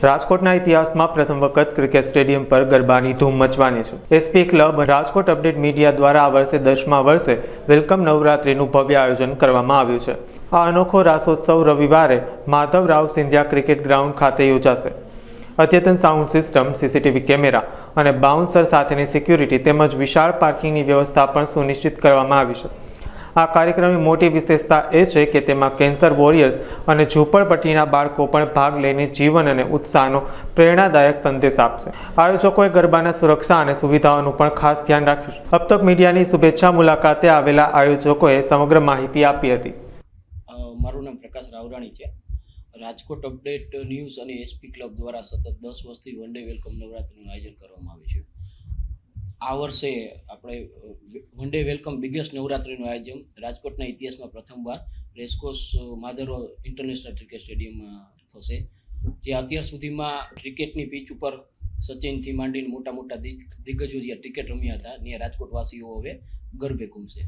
રાજકોટના ઇતિહાસમાં પ્રથમ વખત ક્રિકેટ સ્ટેડિયમ પર ગરબાની ધૂમ મચવાની છે। SP club Rajkot update media દ્વારા આ વર્ષે 10મા વર્ષે વેલકમ નવરાત્રિનું ભવ્ય આયોજન કરવામાં આવ્યું છે। આ અનોખો રાસોત્સવ રવિવારે માધવરાવ સિંધિયા ક્રિકેટ ગ્રાઉન્ડ ખાતે યોજાશે। અદ્યતન સાઉન્ડ સિસ્ટમ, સીસીટીવી કેમેરા અને બાઉન્સર સાથેની સિક્યુરિટી તેમજ વિશાળ પાર્કિંગની વ્યવસ્થા પણ સુનિશ્ચિત કરવામાં આવી છે। આ કાર્યક્રમની મોટી વિશેષતા એ છે કે તેમાં કેન્સર વોરિયર્સ અને ઝૂંપડપટ્ટીના બાળકો પણ ભાગ લઈને જીવન અને ઉત્સાહનો પ્રેરણાદાયક સંદેશ આપશે। આયોજકોએ ગરબાના સુરક્ષા અને સુવિધાઓનું પણ ખાસ ધ્યાન રાખ્યું છે। अब तक મીડિયાની શુભેચ્છા મુલાકાતે આવેલા આયોજકોએ સમગ્ર માહિતી આપી હતી। મારું નામ પ્રકાશ રાવરાણી છે। રાજકોટ અપડેટ ન્યૂઝ અને એસપી ક્લબ દ્વારા સતત 10 વર્ષથી વન ડે વેલકમ નવરાત્રિનું આયોજન કરવામાં આવે છે। આ વર્ષે આપણે વન ડે વેલકમ બિગેસ્ટ નવરાત્રિનું આયોજન રાજકોટના ઇતિહાસમાં પ્રથમવાર રેસકોર્સ માધવરાવ ઇન્ટરનેશનલ ક્રિકેટ સ્ટેડિયમમાં થશે, જે અત્યાર સુધીમાં ક્રિકેટની પીચ ઉપર સચિનથી માંડીને મોટા મોટા દિગ્ગજો જ્યાં ક્રિકેટ રમ્યા હતા ત્યાં રાજકોટવાસીઓ હવે ગરબે ઘૂમશે।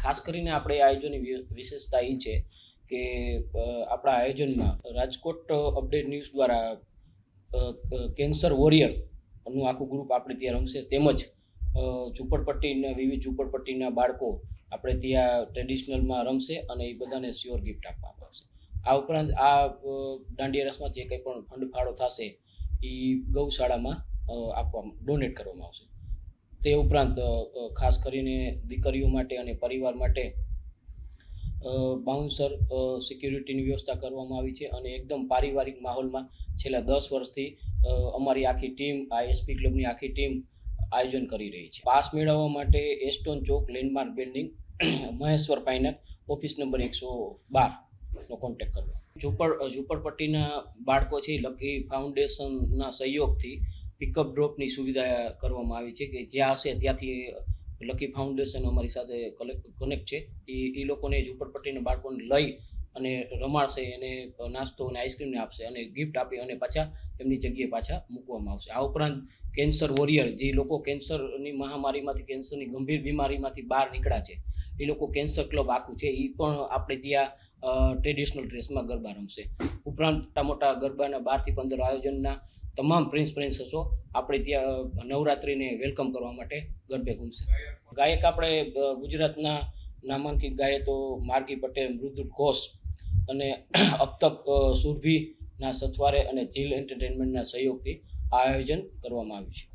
ખાસ કરીને આપણે આયોજનની વિશેષતા એ છે કે આપણા આયોજનમાં રાજકોટ અપડેટ ન્યૂઝ દ્વારા કેન્સર વોરિયરનું આખું ગ્રુપ આપણે ત્યાં રમશે, તેમજ ઝૂંપડપટ્ટીના વિવિધ ઝૂંપડપટ્ટીના બાળકો આપણે ત્યાં ટ્રેડિશનલમાં રમશે અને એ બધાને શ્યોર ગિફ્ટ આપવામાં આવશે। આ ઉપરાંત આ દાંડિયા રસમાં જે કંઈ પણ ફંડ ફાળો થશે એ ગૌશાળામાં ડોનેટ કરવામાં આવશે। તે ઉપરાંત ખાસ કરીને દીકરીઓ માટે અને પરિવાર માટે બાઉન્સર સિક્યુરિટીની વ્યવસ્થા કરવામાં આવી છે અને એકદમ પારિવારિક માહોલમાં છેલ્લા 10 વર્ષથી અમારી આખી ટીમ, આ એસપી ક્લબની આખી ટીમ આયોજન કરી રહી છે। પાસ મેળવવા માટે એસ્ટોન ચોક લેન્ડમાર્ક બિલ્ડિંગ, મહેશ્વર પાઇનક, ઓફિસ નંબર 112નો કોન્ટેક્ટ કરવો। ઝૂંપડપટ્ટીના બાળકો છે લકી ફાઉન્ડેશનના સહયોગથી પિકઅપ ડ્રોપની સુવિધા કરવામાં આવી છે કે જ્યાં હશે ત્યાંથી લકી ફાઉન્ડેશન અમારી સાથે કનેક્ટ છે। એ લોકોને ઝૂંપડપટ્ટીના બાળકોને લઈ અને રમાડશે, એને નાસ્તો અને આઈસ્ક્રીમને આપશે અને ગિફ્ટ આપી અને પાછા એમની જગ્યાએ પાછા મૂકવામાં આવશે। આ ઉપરાંત કેન્સર વોરિયર, જે લોકો કેન્સરની મહામારીમાંથી, કેન્સરની ગંભીર બીમારીમાંથી બહાર નીકળ્યા છે, એ લોકો કેન્સર ક્લબ આખું છે, એ પણ આપણે ત્યાં ટ્રેડિશનલ ડ્રેસમાં ગરબા રમશે। ઉપરાંત મોટા મોટા ગરબાના 12 થી 15 આયોજનના તમામ પ્રિન્સેસો આપણે ત્યાં નવરાત્રિને વેલકમ કરવા માટે ગરબે ઘૂમશે। ગાયક આપણે ગુજરાતના નામાંકિત ગાયકો માર્ગી પટેલ, મૃદુલ ઘોષ અને અબ તક સુરભીના સથવારે અને જીલ એન્ટરટેનમેન્ટના સહયોગથી આ આયોજન કરવામાં આવ્યું છે।